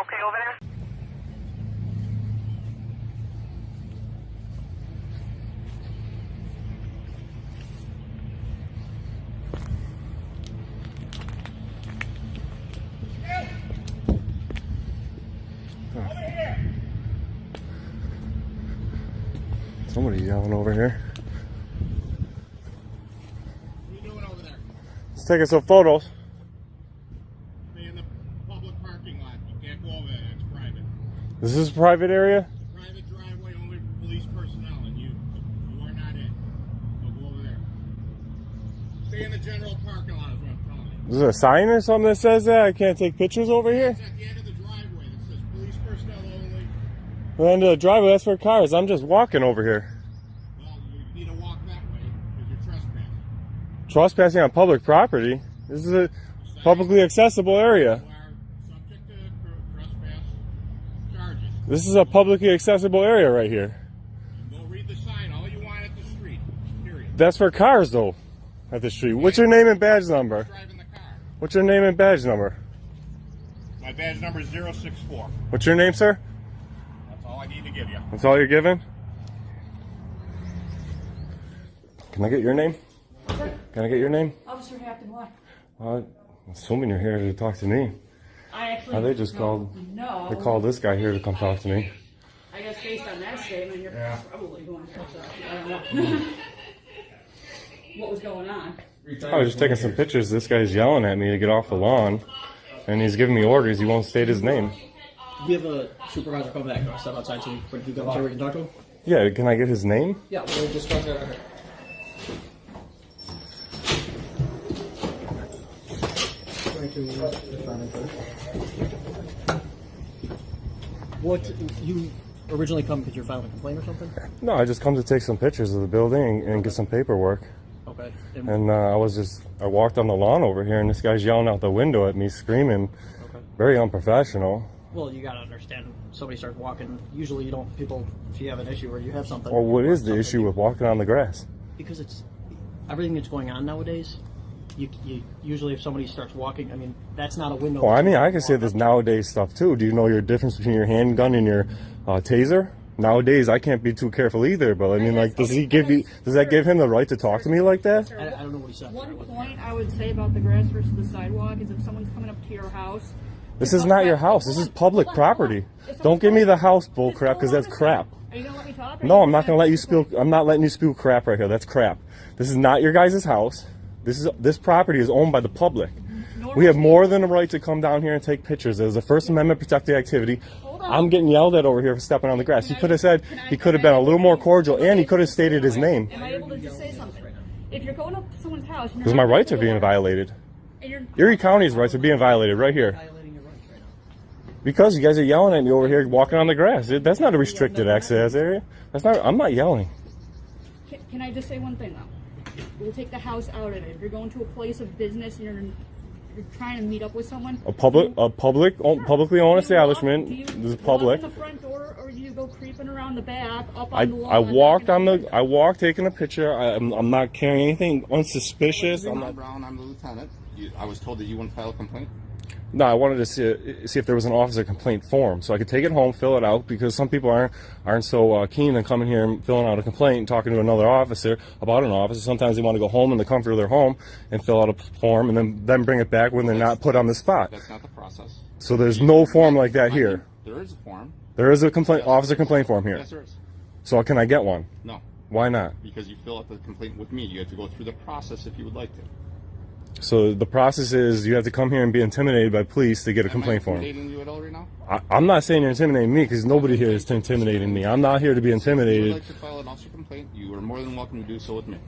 okay over there? Somebody yelling over here. What are you doing over there? Just taking some photos. Be in the public parking lot. You can't go over there. It's private. This is a private area? Private driveway, only police personnel, and you are not in. So go over there. Stay in the general parking lot is what I'm telling you. Is there a sign or something that says that I can't take pictures over here? It's at the end of the driveway that says police personnel only. The end of the driveway, that's for cars. I'm just walking over here. Well, you need to walk that way because you're trespassing. Trespassing on public property? This is a publicly accessible area. You are subject to trespass charges. This is a publicly accessible area right here. Go read the sign all you want at the street. Period. That's for cars though, at the street. What's your name and badge number? Driving the car. What's your name and badge number? My badge number is 064. What's your name, sir? That's all I need to give you. That's all you're giving? Can I get your name? Can I get your name? Officer Hampton, what? I'm assuming you're here to talk to me. I actually. Oh, they just called. No. They called this guy here to come talk to me. I guess based on that statement, you're probably going to. So, I don't know. What was going on? I was just taking some pictures. This guy's yelling at me to get off the lawn, and he's giving me orders. He won't state his name. We have a supervisor come back. I'll step outside so when he comes here we can talk to him. Yeah, can I get his name? Yeah, we'll discuss that right here. What, you originally come because you're filing a complaint or something? No, I just come to take some pictures of the building and get some paperwork. Okay. And I walked on the lawn over here, and this guy's yelling out the window at me, screaming. Okay. Very unprofessional. Well, you gotta understand, somebody starts walking, usually you don't, people, if you have an issue or you have something. Well, what is the issue with walking on the grass? Because it's, everything that's going on nowadays, you usually if somebody starts walking, I mean, that's not a window. Well, I mean, I can say this nowadays stuff too. Do you know your difference between your handgun and your taser? Nowadays, I can't be too careful either, but I mean, like, does that give him the right to talk to me like that? I don't know what he said. One point I would say about the grass versus the sidewalk is if someone's coming up to your house. This is not your house. This is public property. Don't give me the house bull crap, because that's crap. Are you gonna let me talk? No, I'm not gonna let you spill. I'm not letting you spill crap right here. That's crap. This is not your guys' house. This property is owned by the public. We have more than a right to come down here and take pictures. There's a First Amendment protected activity. I'm getting yelled at over here for stepping on the grass. He could have said, he could have been a little more cordial, and he could have stated his name. Am I able to just say something? If you're going up to someone's house, Because my rights are being violated. Erie County's rights are being violated right here. Because you guys are yelling at me over here walking on the grass. That's not a restricted access area. I'm not yelling. Can I just say one thing though? We'll take the house out of it. If you're going to a place of business and you're trying to meet up with someone. A publicly owned establishment. This is public. Do you walk in the front door, or do you go creeping around the back, up on I the lawn? I walked taking a picture. I'm not carrying anything unsuspicious. I'm Brown. I'm the lieutenant. I was told that you wouldn't file a complaint. No, I wanted to see if there was an officer complaint form, so I could take it home, fill it out, because some people aren't so keen on coming here and filling out a complaint and talking to another officer about an officer. Sometimes they want to go home in the comfort of their home and fill out a form and then bring it back when they're not put on the spot. That's not the process. So there's no form like that here. There is a form. There is a officer complaint form here. Yes, there is. So can I get one? No. Why not? Because you fill out the complaint with me. You have to go through the process if you would like to. So the process is you have to come here and be intimidated by police to get a complaint form. Am I intimidating you at all right now? I'm not saying you're intimidating me, because nobody here is intimidating me. I'm not here to be If you intimidated. would like to file an officer complaint, you are more than welcome to do so with me.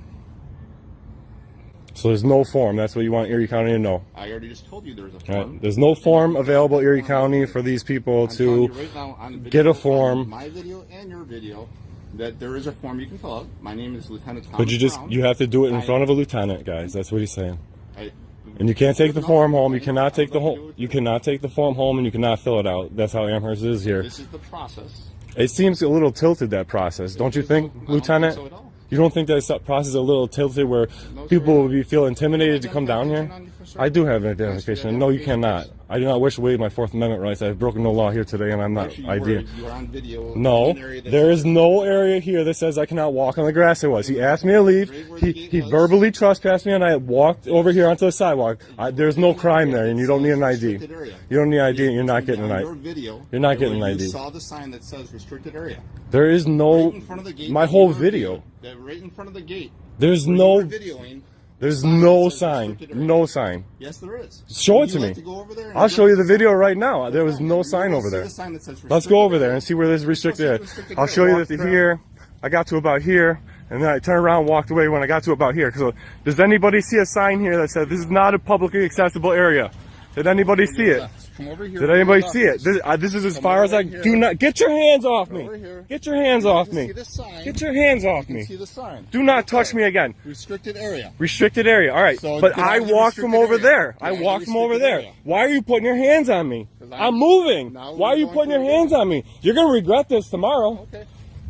So there's no form. That's what you want Erie County to know. I already just told you there is a Right. form. There's no form available Erie County for these people I'm telling to you right now on video, get a form. on my video and your video, that there is a form you can fill out. My name is Lieutenant Thomas But Brown. you have to do it in front of a lieutenant, guys. That's what he's saying. I- And you can't take the No, form home. You I- cannot take the I'm gonna do home. it. You cannot take the form home, and you cannot fill it out. That's how Amherst is here. This is the process. It seems a little tilted, that process, don't you think, I don't Lieutenant? think so at all. You don't think that process is a little tilted where No, sir. people would feel intimidated to come down here? On you for sir? I do have an Can I see that identification. No, you cannot. please? I do not wish to waive my Fourth Amendment rights. I've broken no law here today, and I'm not Actually, ID. you were on video. No, in an area that there says- is no area here that says I cannot walk on the grass. It was. He asked me to leave. Right where the He gate was. verbally trespassed me, and I walked over here onto the sidewalk. There's no crime there, and you don't need an ID. Restricted area. You don't need ID, and you're not getting an On ID. your video, You're not where getting an you ID. saw the sign that says restricted area. There is no. Right in front of the gate. My that whole you were video. right in front of the gate. There's where no. you were videoing, There's sign no that says sign. restricted area. No sign. Yes, there is. Show it Would to you me. like to go over there and I'll show you the look? video right now. There was no You sign will over see there. the sign that says Let's go over restricted there area. and see where this restricted You'll is. see restricted I'll area. show you Walk that around. here. I got to about here, and then I turned around and walked away when I got to about here. So, does anybody see a sign here that says this is not a publicly accessible area? Did anybody see it? Come over here. Did anybody see it? This is as Come far as I over here. do not. Get your hands off me. over here. Get your hands off You me. see the sign. Get your hands off You me. see the sign. Do not touch me again. Restricted area. Restricted area. All right. So But get out I of the walked from restricted over area. there. Get I out of the walked from over restricted there. area. Why are you putting your hands on me? 'Cause I'm moving. Now Why are we're you going putting your through hands again. on me? You're going to regret this tomorrow. Okay.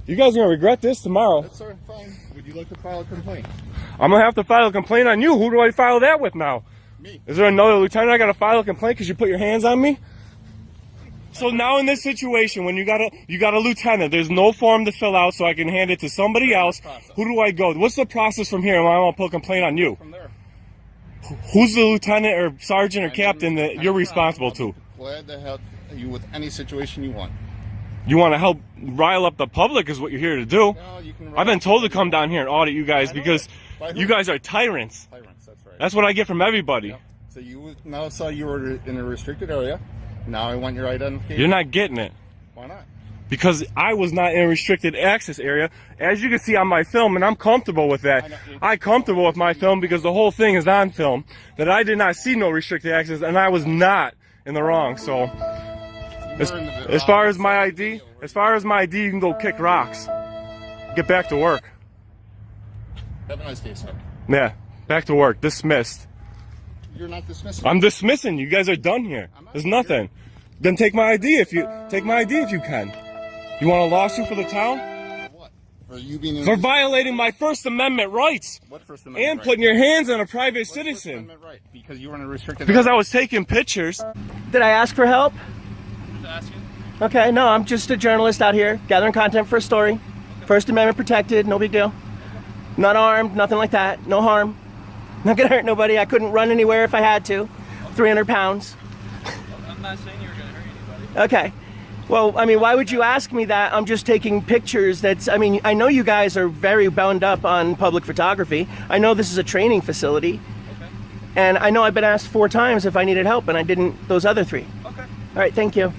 You guys are going to regret this tomorrow. That's all right. Fine. Would you like to file a complaint? I'm going to have to file a complaint on you. Who do I file that with now? Me. Is there another lieutenant I got to file a complaint because you put your hands on me? So now in this situation, when you got a lieutenant, there's no form to fill out, so I can hand it to somebody else. Who do I go? What's the process from here? When I want to put a complaint on you? From there. Who's the lieutenant or sergeant or captain that you're responsible to? Glad to help you with any situation you want. You want to help rile up the public is what you're here to do. No, you can I've been told to come down here and audit you guys I know because it. By who? you guys are tyrants. Tyrants, that's right. That's what I get from everybody. Yep. So you now saw you were in a restricted area. Now I want your identification. You're not getting it. Why not? Because I was not in a restricted access area. As you can see on my film, and I'm comfortable with that. I'm comfortable with my film because the whole thing is on film, that I did not see no restricted access, and I was not in the wrong. So, as far as my ID, you can go kick rocks. Get back to work. Have a nice day, sir. Yeah, back to work. Dismissed. You're not dismissed. I'm dismissing. You guys are done here. There's nothing. Then take my ID if you can. You want a lawsuit for the town? What? For you being in For violating my First Amendment rights what First Amendment and right? putting your hands on a private What's First citizen. Amendment right? Because you were in a restricted Because I area. was taking pictures. Did I ask for help? Just asking. Okay, no, I'm just a journalist out here gathering content for a story. First Amendment protected, no big deal. Not armed, nothing like that, no harm. Not gonna hurt nobody. I couldn't run anywhere if I had to. 300 pounds. I'm not saying you were going to hurt anybody. Okay. Well, I mean, why would you ask me that? I'm just taking pictures. I know you guys are very bound up on public photography. I know this is a training facility. Okay. And I know I've been asked 4 times if I needed help, and I didn't those other 3. Okay. All right, thank you.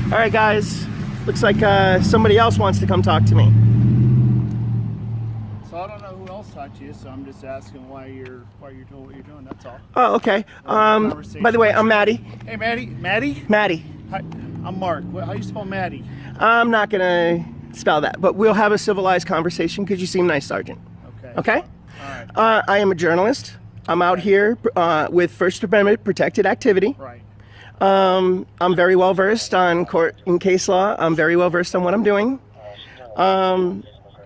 All right, guys. Looks like somebody else wants to come talk to me. So I don't know who else talked to you, so I'm just asking why you're doing what you're doing. That's all. Oh, okay. By the way, I'm Maddie. Hey, Maddie. Maddie. Hi, I'm Mark. How you spell Maddie? I'm not gonna spell that, but we'll have a civilized conversation because you seem nice, Sergeant. Okay. Okay? All right. I am a journalist. I'm out here with First Amendment protected activity. Right. I'm very well versed on court and case law. I'm very well versed on what I'm doing.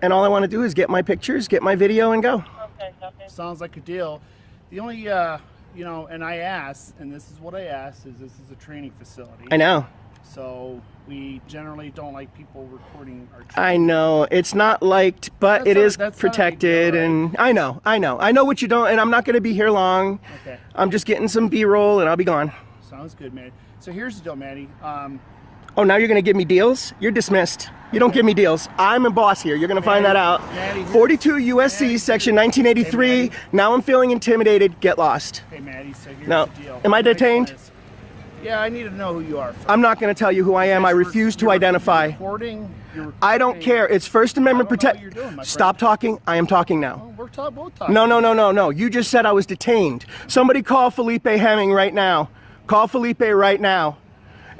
And all I want to do is get my pictures, get my video, and go. Sounds like a deal. The only, and I asked, and this is what I asked, is this is a training facility. I know. So we generally don't like people recording our training. I know. It's not liked, but That's it not- is that's not a big protected. deal, right? And I know what you don't, and I'm not going to be here long. Okay. I'm just getting some B-roll, and I'll be gone. Sounds good, Maddie. So here's the deal, Maddie. Oh, now you're going to give me deals? You're dismissed. You don't give me deals. I'm a boss here. You're going to find that out. Maddie, 42 USC, section 1983. Hey, Maddie. Now I'm feeling intimidated. Get lost. Hey, Maddie, so here's No. the deal. Am I detained? Yeah, I need to know who you are first. I'm not going to tell you who I am. I refuse to identify. I don't care. It's First Amendment I don't know what protect. you're doing, my Stop friend. talking. I am talking now. We're both talking. No. You just said I was detained. Somebody call Felipe Hemming right now. Call Felipe right now.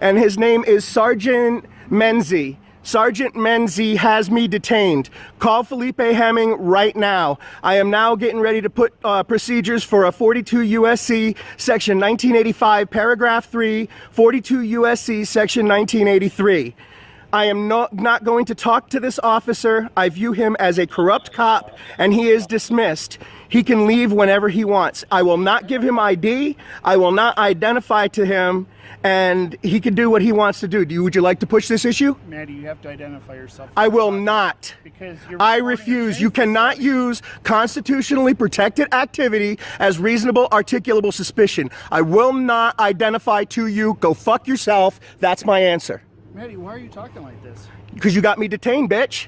And his name is Sergeant Menzie. Sergeant Menzie has me detained. Call Felipe Hemming right now. I am now getting ready to put procedures for a 42 USC section 1985 paragraph 3, 42 USC section 1983. I am not going to talk to this officer. I view him as a corrupt cop, and he is dismissed. He can leave whenever he wants. I will not give him ID. I will not identify to him, and he can do what he wants to do. Would you like to push this issue? Maddie, you have to identify yourself. I will not. Because you're I recording a refuse. training You cannot facility. use constitutionally protected activity as reasonable articulable suspicion. I will not identify to you. Go fuck yourself. That's my answer. Maddie, why are you talking like this? Because you got me detained, bitch.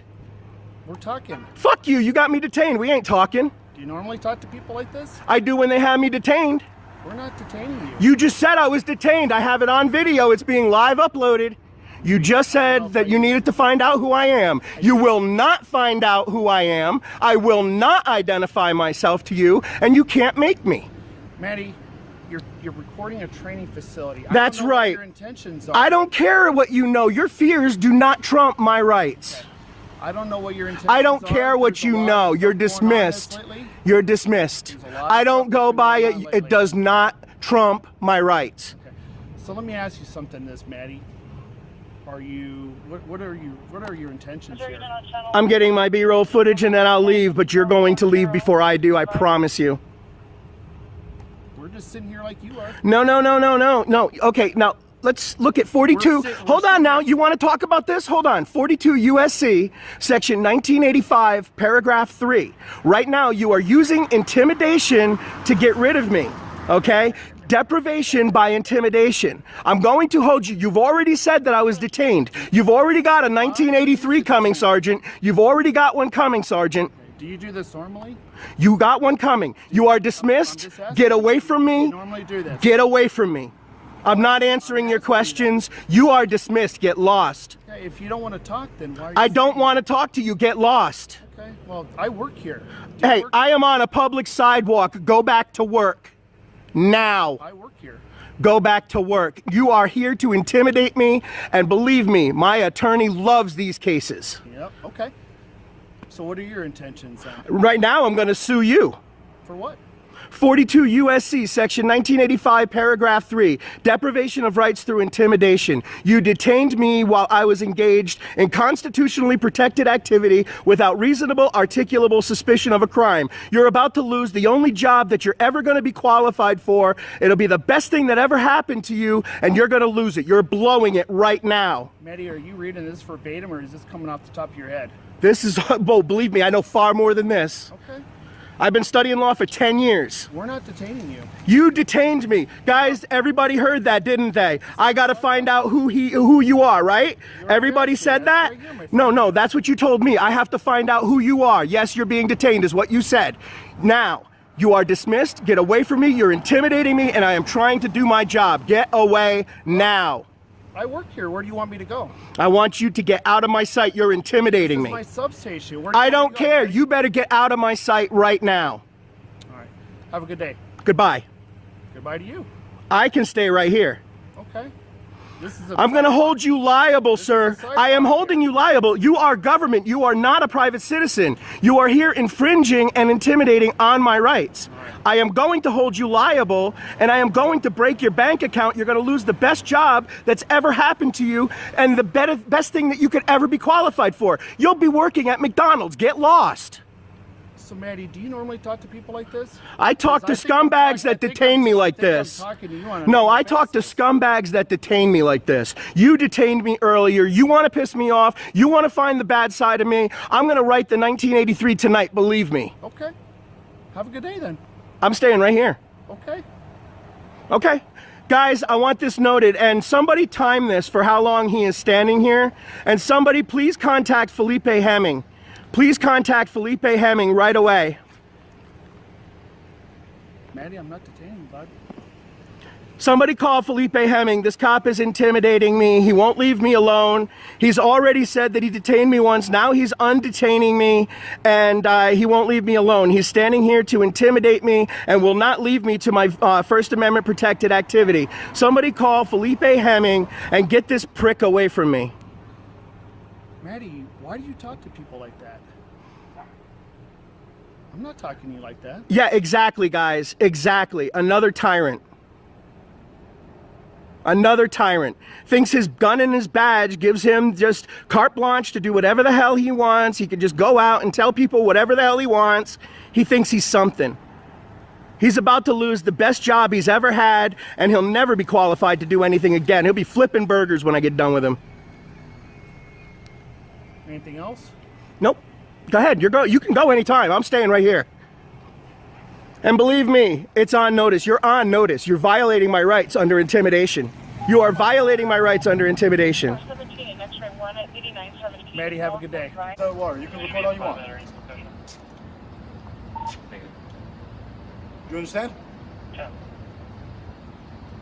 We're talking. Fuck you. You got me detained. We ain't talking. Do you normally talk to people like this? I do when they have me detained. We're not detaining you. You just said I was detained. I have it on video. It's being live uploaded. You just said that you needed to find out who I am. You will not find out who I am. I will not identify myself to you, and you can't make me. Maddie, you're recording a training facility. That's I don't know right. What your intentions are. I don't care what you know. Your fears do not trump my rights. I don't know what your intentions I don't are. care what There's a you lot know. of You're stuff going on this dismissed. lately. You're dismissed. There's a lot of I don't stuff go that's by been it. going on It lately. does not trump my rights. Okay. So let me ask you something, Maddie. Are you? What are your intentions here? I'm getting my B-roll footage and then I'll leave, but you're going to leave before I do. I promise you. We're just sitting here like you are. No. Okay, now let's look at 42. Hold on now. You want to talk about this? Hold on. 42 USC, section 1985, paragraph 3. Right now, you are using intimidation to get rid of me. Okay? Deprivation by intimidation. I'm going to hold you. You've already said that I was detained. You've already got a 1983 coming, Sergeant. You've already got one coming, Sergeant. Do you do this normally? You got one coming. You are dismissed. Get away from You me. normally do this. Get away from me. I'm not answering your questions. You are dismissed. Get lost. Okay, if you don't want to talk, then why are you I don't want to talk to you. Get lost. Okay, well, I work here. Do you Hey, work? I am on a public sidewalk. Go back to work. Now. I work here. Go back to work. You are here to intimidate me, and believe me, my attorney loves these cases. Yep, okay. So what are your intentions then? Right now, I'm going to sue you. For what? 42 USC, section 1985, paragraph 3, deprivation of rights through intimidation. You detained me while I was engaged in constitutionally protected activity without reasonable, articulable suspicion of a crime. You're about to lose the only job that you're ever going to be qualified for. It'll be the best thing that ever happened to you, and you're going to lose it. You're blowing it right now. Maddie, are you reading this verbatim, or is this coming off the top of your head? This is, well, believe me, I know far more than this. Okay. I've been studying law for 10 years. We're not detaining you. You detained me. Guys, everybody heard that, didn't they? I got to find out who you are, right? Everybody said that? No, that's what you told me. I have to find out who you are. Yes, you're being detained is what you said. Now, you are dismissed. Get away from me. You're intimidating me, and I am trying to do my job. Get away now. I work here. Where do you want me to go? I want you to get out of my sight. You're intimidating This is me. my substation. Where do you I want me don't to go, care. Maddie? You better get out of my sight right now. All right. Have a good day. Goodbye. Goodbye to you. I can stay right here. Okay. This is. I'm going to hold you liable, sir. I am holding you liable. You are government. You are not a private citizen. You are here infringing and intimidating on my rights. I am going to hold you liable, and I am going to break your bank account. You're going to lose the best job that's ever happened to you and the best thing that you could ever be qualified for. You'll be working at McDonald's. Get lost. So, Maddie, do you normally talk to people like this? I talk to scumbags that detain me like this. No, I talk to scumbags that detain me like this. You detained me earlier. You want to piss me off. You want to find the bad side of me. I'm going to write the 1983 tonight, believe me. Okay. Have a good day then. I'm staying right here. Okay. Okay. Guys, I want this noted, and somebody time this for how long he is standing here. And somebody please contact Felipe Hemming. Please contact Felipe Hemming right away. Maddie, I'm not detaining you, bud. Somebody call Felipe Hemming. This cop is intimidating me. He won't leave me alone. He's already said that he detained me once. Now he's undetaining me, and he won't leave me alone. He's standing here to intimidate me and will not leave me to my First Amendment protected activity. Somebody call Felipe Hemming and get this prick away from me. Maddie, why do you talk to people like that? I'm not talking to you like that. Yeah, exactly, guys. Exactly. Another tyrant. Another tyrant. Thinks his gun and his badge gives him just carte blanche to do whatever the hell he wants. He can just go out and tell people whatever the hell he wants. He thinks he's something. He's about to lose the best job he's ever had, and he'll never be qualified to do anything again. He'll be flipping burgers when I get done with him. Anything else? Nope. Go ahead. You can go anytime. I'm staying right here. And believe me, it's on notice. You're on notice. You're violating my rights under intimidation. You are violating my rights under intimidation. Maddie, have a good day. Water. You can record all you want. You understand? Yeah.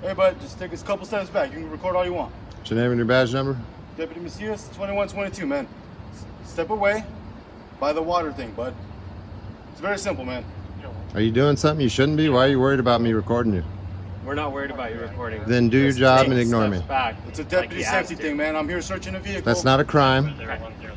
Hey, bud, just take a couple steps back. You can record all you want. What's your name and your badge number? Deputy Macias, 2122, man. Step away by the water thing, bud. It's very simple, man. Are you doing something you shouldn't be? Why are you worried about me recording you? We're not worried about you recording. Then do your job and ignore me. Back, It's a deputy safety thing, man. I'm here searching a vehicle. That's not a crime.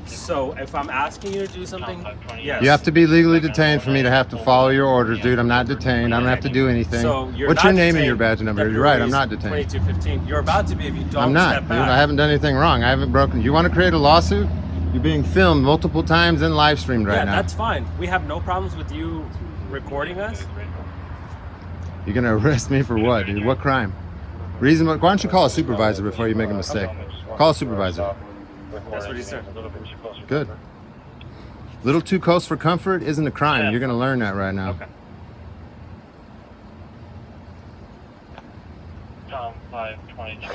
So if I'm asking you to do something, yes. You have to be legally detained for me to have to follow your orders, dude. I'm not detained. I don't have to do anything. So you're What's not your name detained. and your badge number? You're right, I'm not detained. 2215. You're about to be if you don't I'm not, step dude. back. I haven't done anything wrong. I haven't broken. You want to create a lawsuit? You're being filmed multiple times and live streamed right now. That's fine. We have no problems with you recording us. You're gonna arrest me for what, dude? What crime? Reason? Why don't you call a supervisor before you make a mistake? Call a supervisor. That's what he said. Good. Little too close for comfort isn't a crime. You're gonna learn that right now. Okay. Tom 522.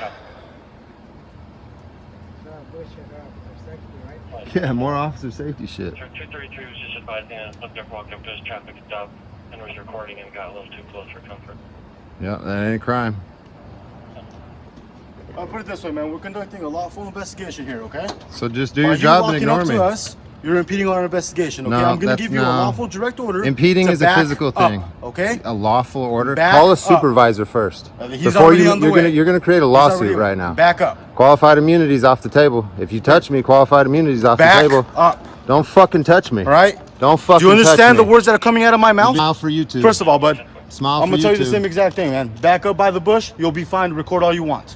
Yeah, more officer safety shit. 233 was just advising a subject walked up to his traffic stop and was recording and got a little too close for comfort. Yeah, that ain't a crime. I'll put it this way, man. We're conducting a lawful investigation here, okay? So just do your job and ignore me. To us, you're impeding our investigation, okay? No, I'm going to that's give you a lawful direct order. Impeding to is a back physical thing. up, okay? A lawful order. Back Call a up. supervisor first. He's Before already on the way. you're gonna create a He's lawsuit already- right now. Back up. Qualified immunity's off the table. If you touch me, qualified immunity's off Back the table. up. Don't fucking touch me. All right? Don't fucking touch Do you me. understand the words that are coming out of my mouth? Smile for YouTube. First of all, bud, Smile I'm for going to tell you the YouTube. same exact thing, man. Back up by the bush. You'll be fine. Record all you want.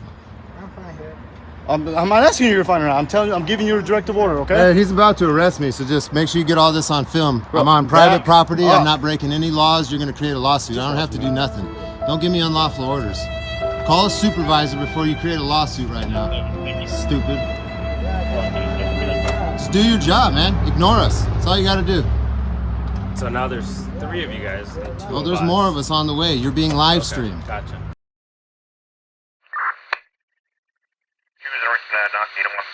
I'm not asking you to find her out. I'm telling you, I'm giving you a directive order, okay? Hey, he's about to arrest me, so just make sure you get all this on film. Bro, I'm on private back property. up. I'm not breaking any laws. You're going to create a lawsuit. I don't have to do nothing. Don't give me unlawful orders. Call a supervisor before you create a lawsuit right now. Stupid. Just do your job, man. Ignore us. That's all you got to do. So now there's 3 of you guys. And 2 Well, there's more of us on the way. You're being live streamed. Gotcha. He was arrested at 981.